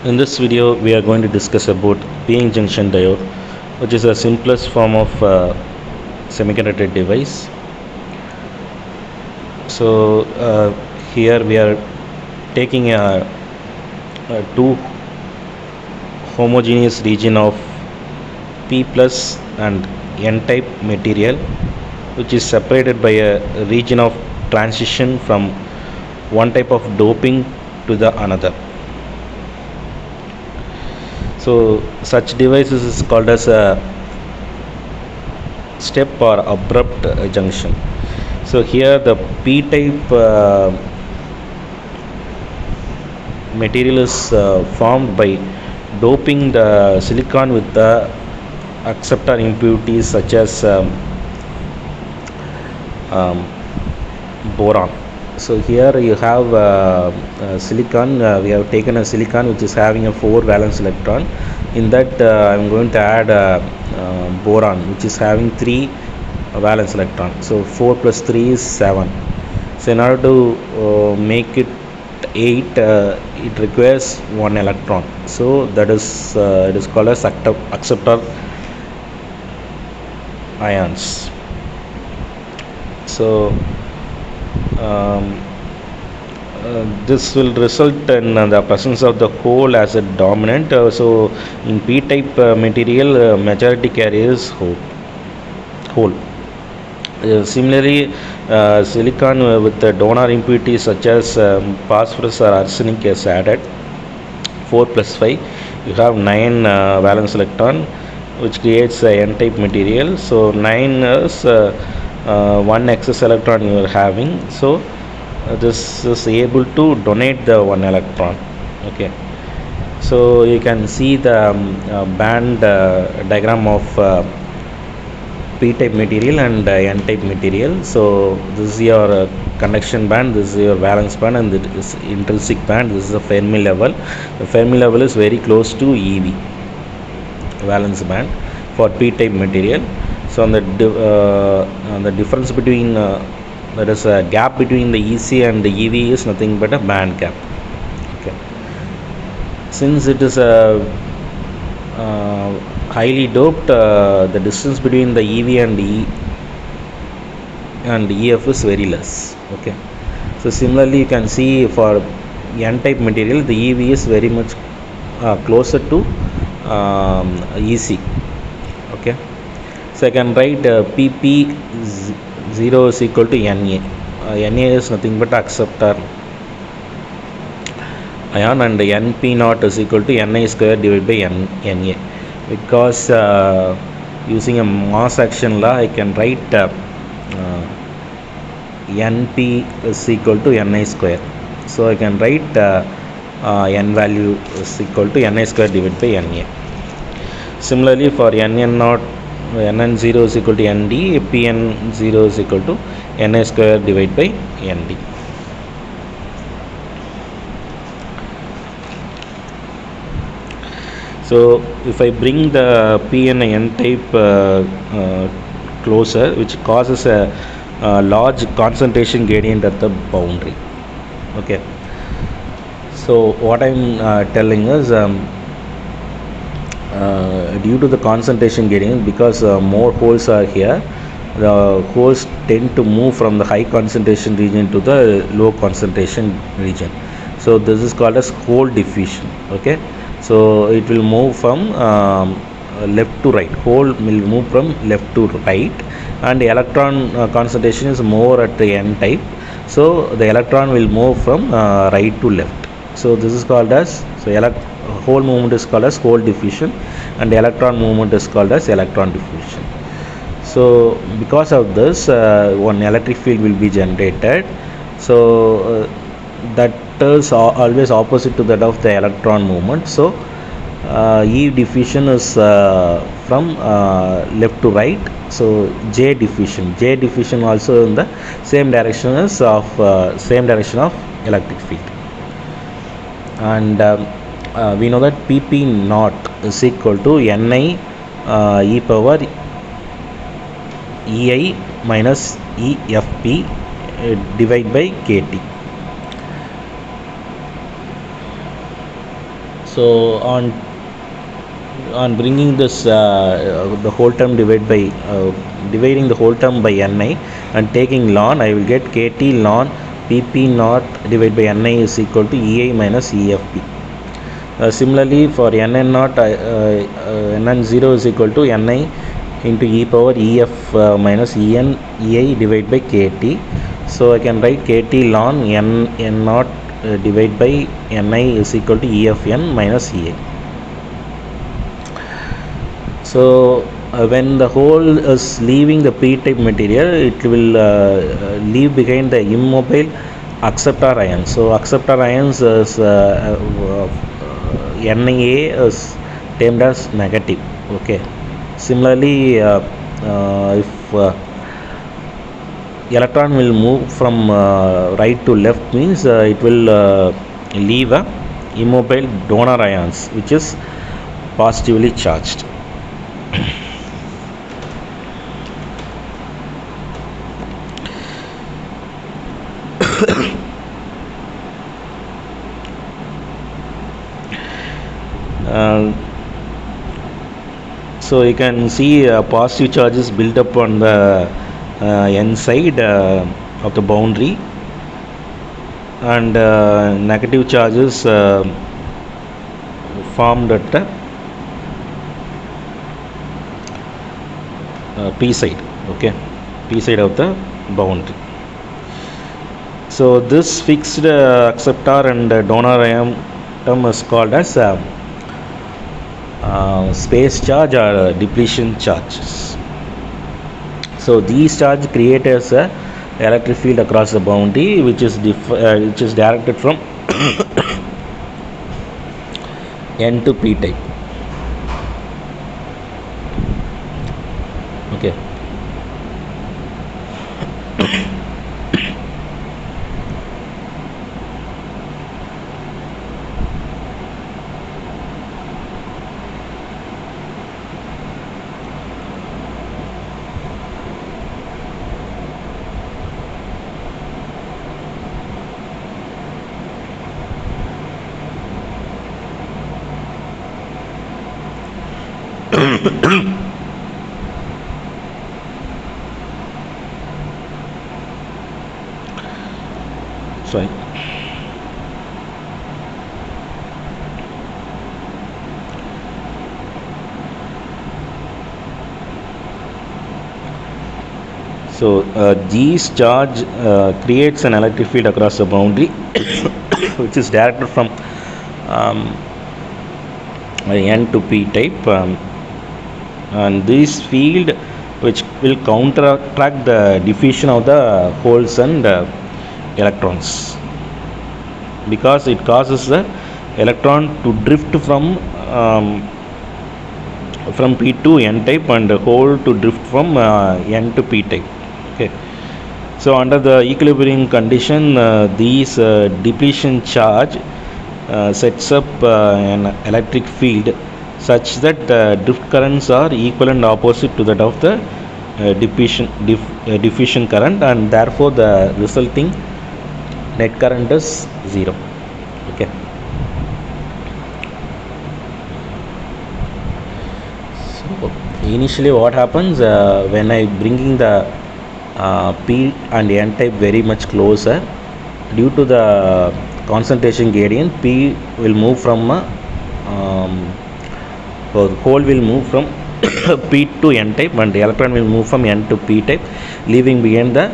In this video, we are going to discuss about p-n junction diode, which is the simplest form of semiconductor device. So here we are taking two homogeneous region of p plus and n type material, which is separated by a region of transition from one type of doping to the another. So such devices is called as a step or abrupt junction. So here the p type material is formed by doping the silicon with the acceptor impurities such as boron. So here you have silicon. We have taken a silicon which is having a 4 valence electron. In that I am going to add boron, which is having 3 valence electron. So 4 plus 3 is 7. So in order to make it 8, it requires 1 electron. So that is it is called as acceptor ions. So this will result in the presence of the hole as a dominant. So in p-type material, majority carries hole. Similarly, silicon with the donor impurities such as phosphorus or arsenic is added. 4 plus 5, you have 9 valence electron, which creates a n-type material. So 9 is 1 excess electron you are having. So this is able to donate the 1 electron. Okay, so you can see the band diagram of p-type material and n-type material. So this is your conduction band, this is your valence band, and this is intrinsic band. This is the Fermi level. The Fermi level is very close to EV, valence band, for p-type material. So on the difference between that is a gap between the EC and the EV is nothing but a band gap. Okay, since it is a highly doped, the distance between the EV and EF is very less. Okay, so similarly you can see for n-type material, the EV is very much closer to EC. Okay, so I can write PP 0 is equal to Na. Na is nothing but acceptor ion, and Np naught is equal to Ni square divided by Na. Because using a mass action law, I can write Np is equal to Ni square. So I can write N value is equal to Ni square divided by Na. Similarly for Nn naught, Nn0 is equal to Nd, Pn0 is equal to Ni square divided by Nd. So if I bring the p and n type closer, which causes a large concentration gradient at the boundary. Okay, so what I'm telling is due to the concentration gradient, because more holes are here, the holes tend to move from the high concentration region to the low concentration region. So this is called as hole diffusion. Okay, so it will move from left to right. Hole will move from left to right, and the electron concentration is more at the n type. So the electron will move from right to left. So this is called as, hole movement is called as hole diffusion, and the electron movement is called as electron diffusion. So because of this, one electric field will be generated. So that is always opposite to that of the electron movement. So E diffusion is from left to right. So J diffusion also in the same direction as of electric field. And we know that Pp naught is equal to Ni e power Ei minus EFP divided by KT. So on bringing this the whole term dividing the whole term by Ni and taking ln, I will get Kt ln Pp naught divided by Ni is equal to Ei minus EFP. Similarly, for Nn naught, Nn0 is equal to Ni into e power Ef minus En Ei divided by Kt. So I can write Kt ln N naught divided by Ni is equal to Efn minus Ei. So when the hole is leaving the p-type material, it will leave behind the immobile acceptor ions. So acceptor ions is Na is termed as negative. Okay. Similarly, if electron will move from right to left, means it will leave a immobile donor ions which is positively charged. So you can see positive charges built up on the n side of the boundary, and negative charges formed at the p side. Okay, p side of the boundary. So this fixed acceptor and donor ion term is called as space charge or depletion charges. So these charges create as a electric field across the boundary, which is directed from N to P type. Okay. Sorry. So these charge creates an electric field across the boundary which is directed from N to P type, and this field which will counteract the diffusion of the holes and electrons, because it causes the electron to drift from P to N type and the hole to drift from N to P type. Okay. So under the equilibrium condition, these depletion charge sets up an electric field such that drift currents are equal and opposite to that of the diffusion current, and therefore the resulting net current is 0. Okay. So initially what happens when I bringing the P and N type very much closer, due to the concentration gradient, P will move from so the hole will move from P to N type, and the electron will move from N to P type, leaving behind the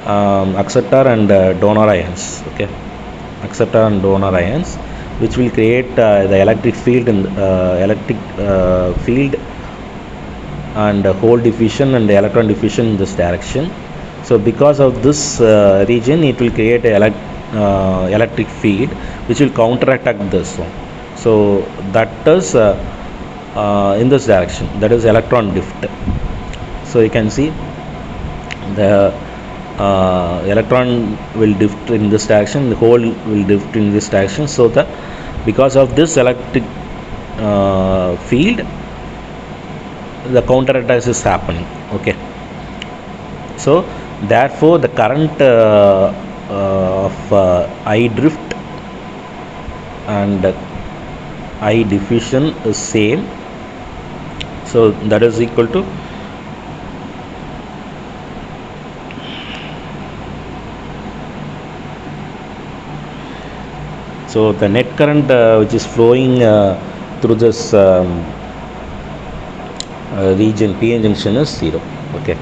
acceptor and donor ions. Okay, acceptor and donor ions, which will create the electric field and hole diffusion and the electron diffusion in this direction. So because of this region, it will create a electric field which will counteract this one. So that is in this direction, that is electron drift. So you can see the electron will drift in this direction, the hole will drift in this direction. So that because of this electric field, the counteract is happening. Okay. So therefore the current of I drift and I diffusion is same, so that is equal to so the net current which is flowing through this region PN junction is 0. Okay,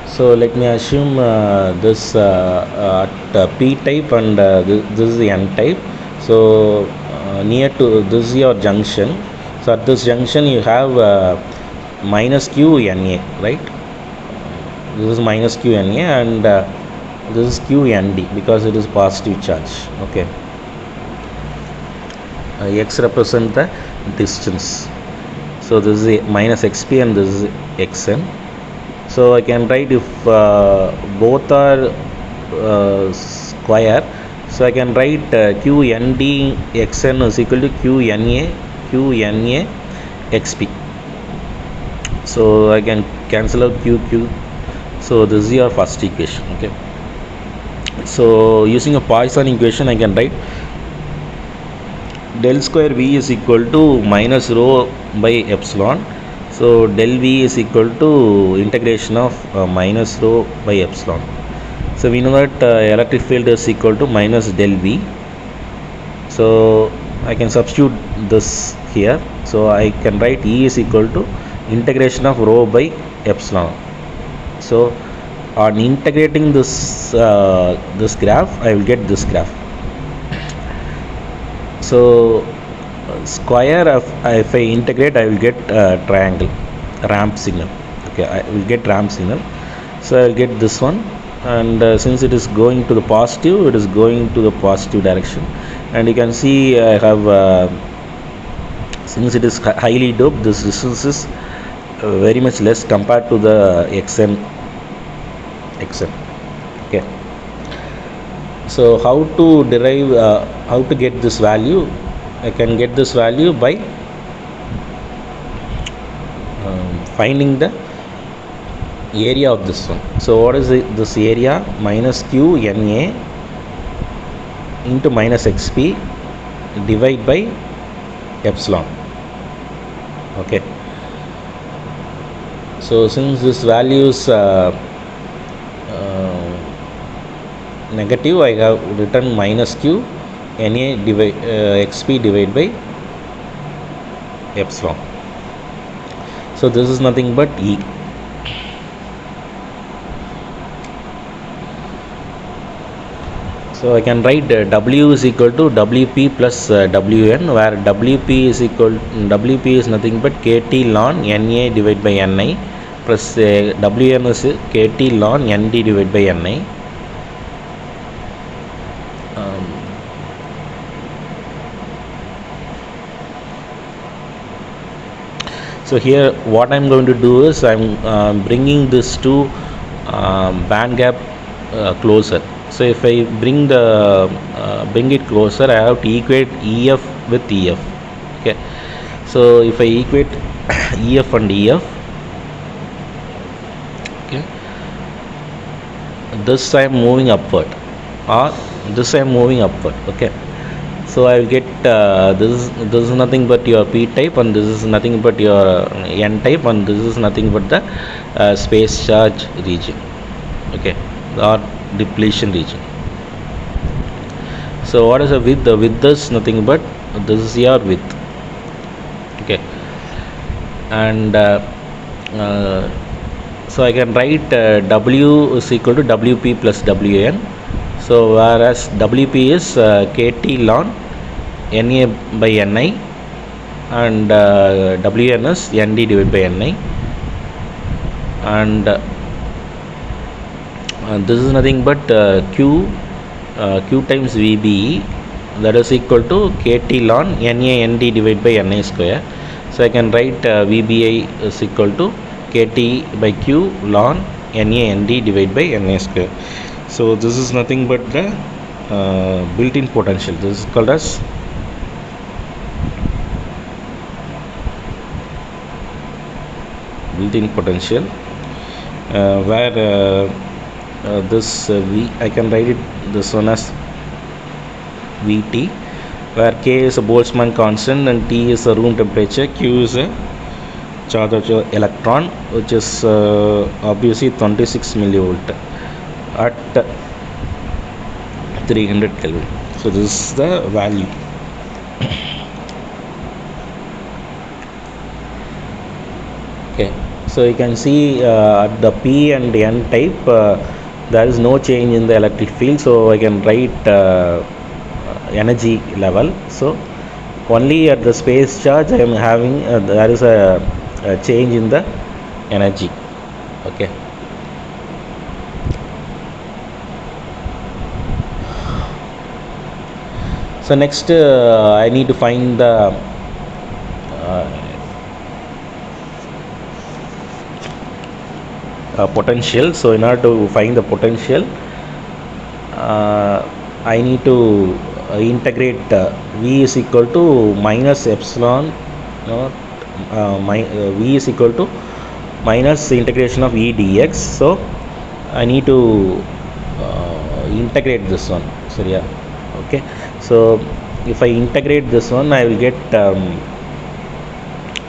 so let me assume this at P type and this is the N type. So near to this is your junction. So at this junction you have minus Q Na, right? This is minus Q Na, and this is Q Nd because it is positive charge. Okay, X represent the distance. So this is a minus xp and this is xn. So I can write, if both are square, so I can write qnd xn is equal to qna xp. So I can cancel out q. So this is your first equation. Okay, so using a Poisson equation I can write del square V is equal to minus rho by epsilon. So del V is equal to integration of minus rho by epsilon. So we know that electric field is equal to minus del V. So I can substitute this here. So I can write E is equal to integration of rho by epsilon. So on integrating this this graph, I will get this graph. So square of, if I integrate, I will get triangle ramp signal. Okay, I will get ramp signal. So I will get this one, and since it is going to the positive, it is going to the positive direction. And you can see I have since it is highly doped, this distance is very much less compared to the xn. Okay, so how to derive how to get this value? I can get this value by finding the area of this one. So what is this area? Minus q na into minus xp divided by epsilon. Okay, so since this value is negative, I have written minus q na xp divided by epsilon. So this is nothing but E. So I can write W is equal to Wp plus Wn, where Wp is nothing but kT ln Na divided by Ni plus Wn is kT ln Nd divided by Ni. So here what I am going to do is I am bringing this two band gap closer. So if I bring it closer, I have to equate EF with EF. Okay, so if I equate EF and EF, okay, this I am moving upward, or this I am moving upward. Okay, so I will get this is nothing but your P type, and this is nothing but your N type, and this is nothing but the space charge region. Okay, or depletion region. So what is the width? The width is nothing but this is your width. Okay, and so I can write W is equal to Wp plus Wn. So whereas Wp is kT ln Na by Ni, and Wn is Nd divided by Ni, and this is nothing but q times Vbe, that is equal to kT ln Na Nd divided by Ni square. So I can write Vbi is equal to kT by q ln Na Nd divided by Ni square. So this is nothing but the built-in potential. This is called as built-in potential, where this V, I can write it this one as Vt, where K is a Boltzmann constant and T is the room temperature, Q is a charge of your electron, which is obviously 26 millivolt at 300 Kelvin. So this is the value. Okay, so you can see at the P and N type there is no change in the electric field, so I can write energy level. So only at the space charge I am having there is a change in the energy. Okay. So next I need to find the potential. So in order to find the potential, I need to integrate V is equal to minus epsilon V is equal to minus integration of E dx. So I need to integrate this one. So yeah, okay. So if I integrate this one, I will get a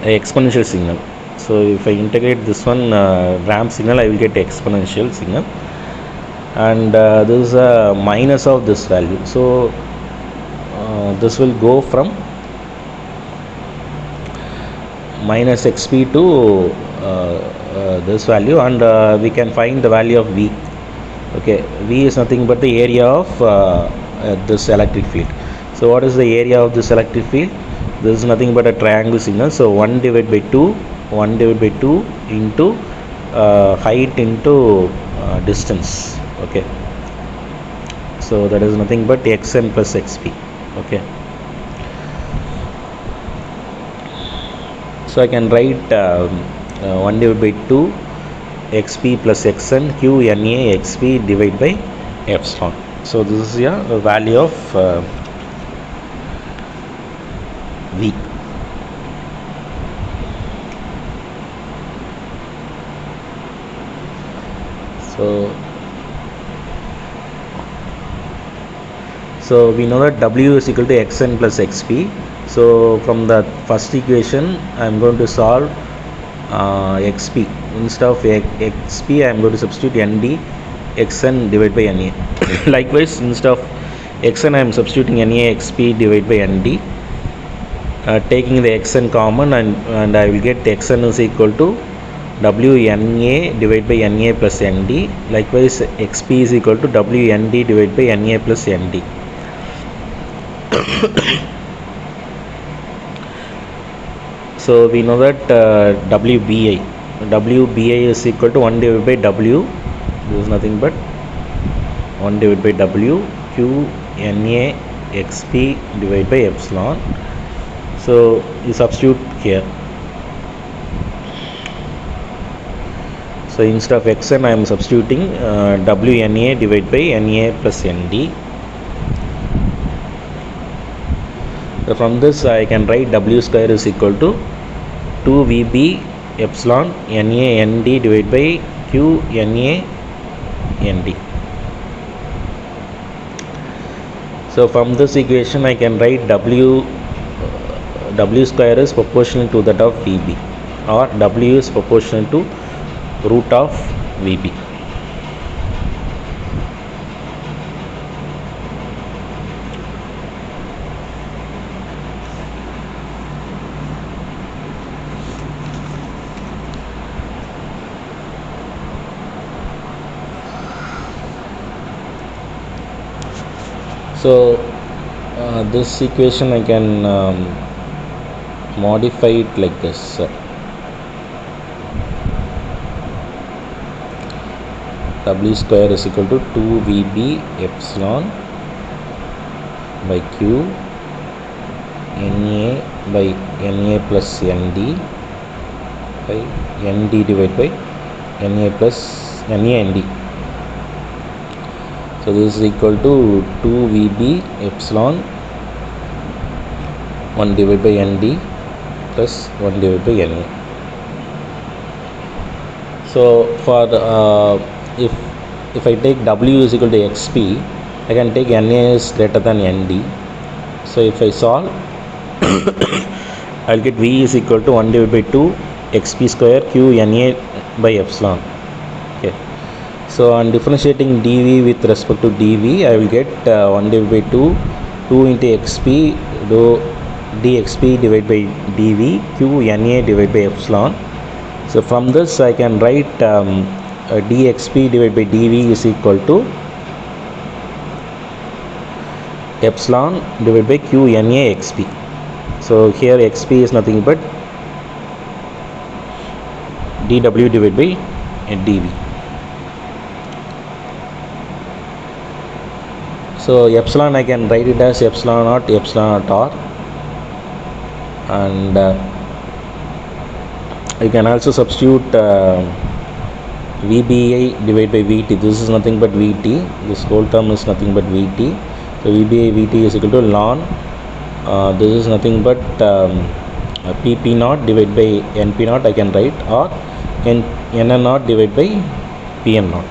exponential signal. So if I integrate this one ramp signal, I will get exponential signal, and this is a minus of this value. So this will go from minus xp to this value, and we can find the value of V. Okay, V is nothing but the area of this electric field. So what is the area of this electric field? This is nothing but a triangle signal. So 1 divided by 2 into height into distance. Okay, so that is nothing but xn plus xp. Okay, so I can write 1 divided by 2 xp plus xn q na xp divided by epsilon. So this is the value of V. So we know that W is equal to xn plus xp. So from the first equation I am going to solve xp. Instead of xp I am going to substitute nd xn divided by na. Likewise, instead of xn I am substituting na xp divided by nd, taking the xn common, and I will get xn is equal to wna divided by na plus nd. Likewise, xp is equal to wnd divided by na plus nd. So we know that WBI is equal to 1 divided by W. This is nothing but 1 divided by W Q Na xp divided by epsilon. So you substitute here. So instead of xn I am substituting wna divided by na plus nd. So from this I can write W square is equal to 2VB epsilon Na Nd divided by Q Na Nd. So from this equation I can write W square is proportional to that of Vb, or W is proportional to root of Vb. So this equation I can modify it like this. W square is equal to 2VB epsilon by Q Na by Na plus Nd by Nd divided by Na plus Na Nd. So this is equal to 2VB epsilon 1 divided by Nd plus 1 divided by Na. So for if I take W is equal to xp, I can take Na is greater than Nd. So if I solve, I'll get V is equal to 1 divided by 2 xp square q Na by epsilon. Okay. So on differentiating dv with respect to dv, I will get 1 divided by 2 into xp dxp divided by dv q Na divided by epsilon. So from this I can write dxp divided by dv is equal to epsilon divided by q Na xp. So here xp is nothing but dw divided by dv. So epsilon I can write it as epsilon naught r, and you can also substitute VBA divided by VT. This is nothing but VT. This whole term is nothing but VT. So VBA VT is equal to ln. This is nothing but PP naught divided by NP naught. I can write, or NN naught divided by PM naught.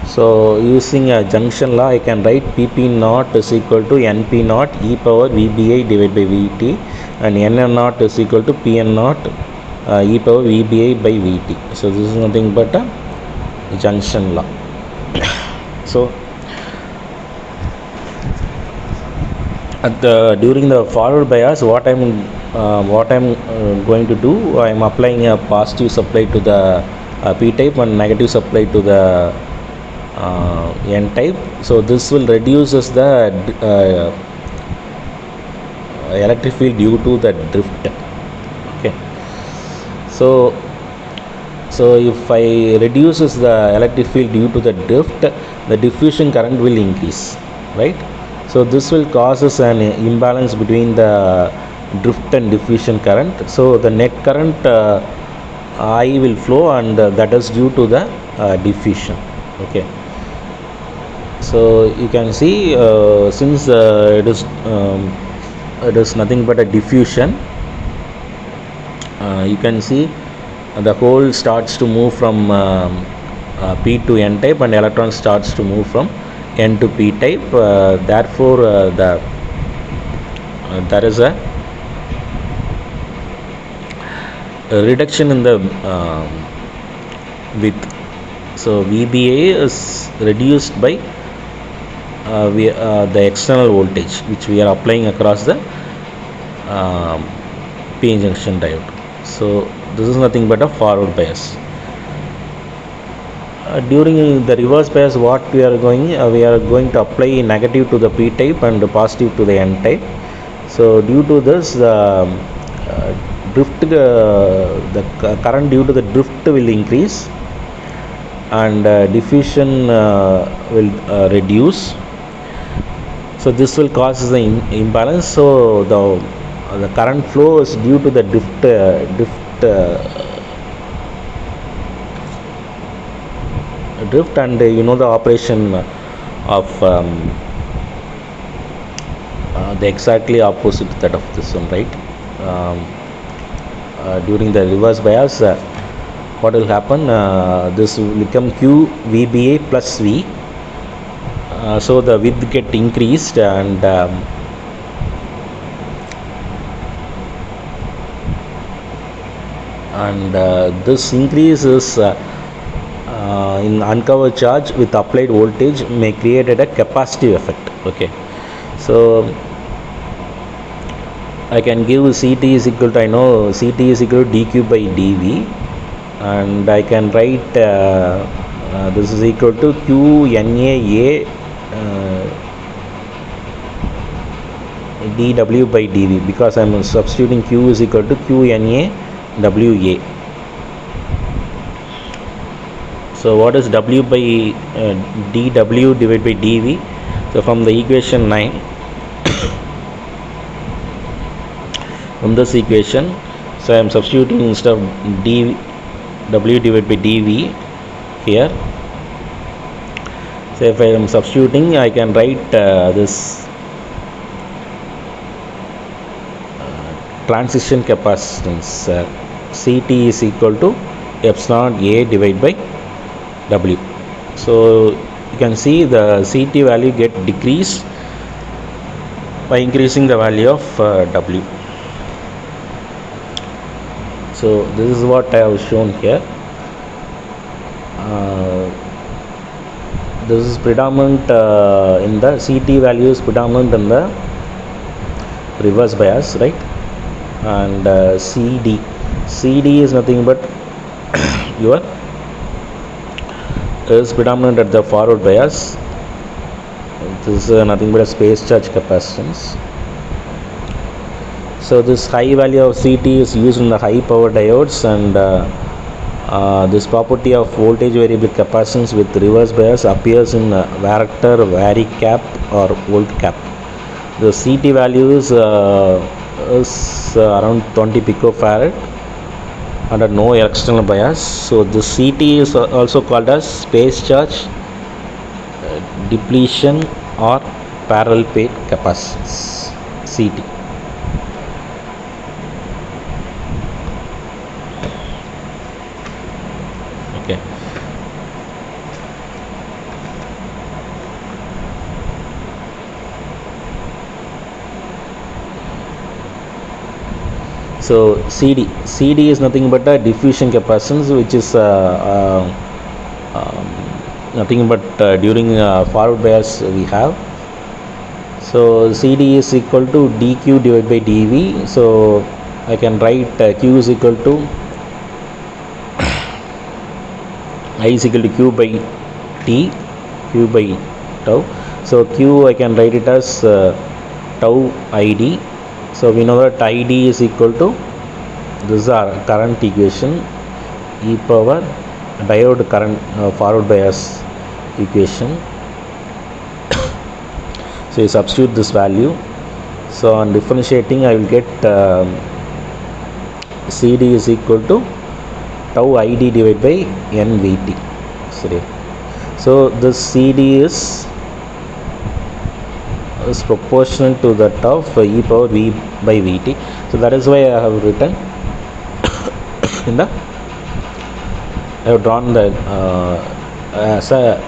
So using a junction law, I can write PP naught is equal to NP naught e power VBA divided by VT, and NN naught is equal to PN naught e power VBA by VT. So this is nothing but a junction law. So during the forward bias, what I'm going to do, I am applying a positive supply to the P type and negative supply to the N type. So this will reduces the electric field due to the drift. Okay. So if I reduces the electric field due to the drift, the diffusion current will increase, right? So this will causes an imbalance between the drift and diffusion current. So the net current I will flow, and that is due to the diffusion. Okay. So you can see since it is nothing but a diffusion, you can see the hole starts to move from P to N type, and electron starts to move from N to P type. Therefore there is a reduction in the width. So VBA is reduced by the external voltage which we are applying across the P junction diode. So this is nothing but a forward bias. During the reverse bias, what we are going to apply negative to the P type and positive to the N type. So due to this, drift, the current due to the drift will increase, and diffusion will reduce. So this will cause the imbalance. So the current flow is due to the drift and you know the operation of the exactly opposite that of this one, right? During the reverse bias, what will happen? This will become Q VBA plus V. So the width get increased, and this increase is in uncovered charge with applied voltage may create a capacitive effect. Okay. So I can give CT is equal to, I know CT is equal to dq by dv, and I can write this is equal to q NA dw by dv, because I am substituting q is equal to q NA WA. So what is W by dW divided by dV? So from the equation 9, from this equation, so I am substituting instead of dW divided by dV here. So if I am substituting, I can write this transition capacitance CT is equal to epsilon A divided by W. So you can see the CT value get decreased by increasing the value of W. So this is what I have shown here. This is predominant in the CT value is predominant in the reverse bias, right? And CD is nothing but your is predominant at the forward bias. This is nothing but a space charge capacitance. So this high value of CT is used in the high power diodes, and this property of voltage variable capacitance with reverse bias appears in varactor, varicap or volt cap. The CT value is around 20 picofarad under no external bias. So the CT is also called as space charge depletion or parallel plate capacitance, CT. Okay. So CD is nothing but a diffusion capacitance, which is nothing but during forward bias we have. So CD is equal to dq divided by dV. So I can write q is equal to I is equal to q by t, q by tau. So q I can write it as tau id. So we know that id is equal to, this is our current equation, e power diode current forward bias equation. So you substitute this value. So on differentiating, I will get CD is equal to tau id divided by nVt. So this CD is proportional to that of e power v by Vt. So that is why I have written in the, I have drawn the as a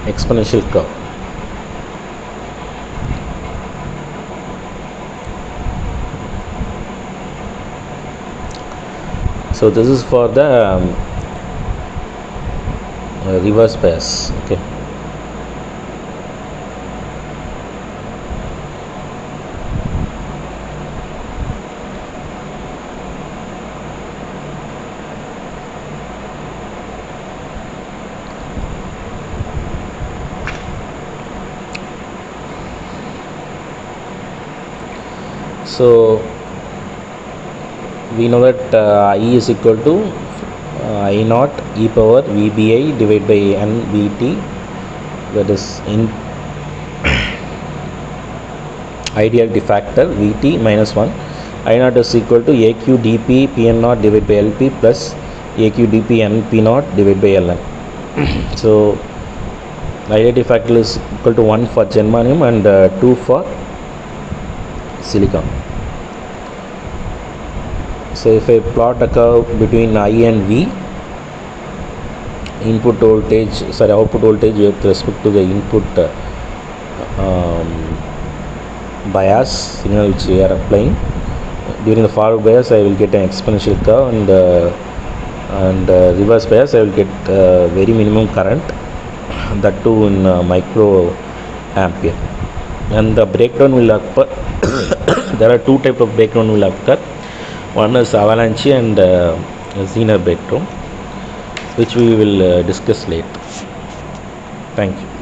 exponential curve. So this is for the reverse bias. Okay. So we know that I is equal to I naught e power VBI divided by nVt, that is in ideality factor Vt minus 1. I naught is equal to AQ dP Pn naught divided by Lp plus AQ dP Np naught divided by Ln. So ideality factor is equal to 1 for germanium and 2 for silicon. So if I plot a curve between I and V, output voltage with respect to the input bias, which we are applying during the forward bias, I will get an exponential curve, and reverse bias I will get very minimum current, that too in micro ampere. And the breakdown will occur. There are two types of breakdown will occur. One is avalanche and Zener breakdown, which we will discuss later. Thank you.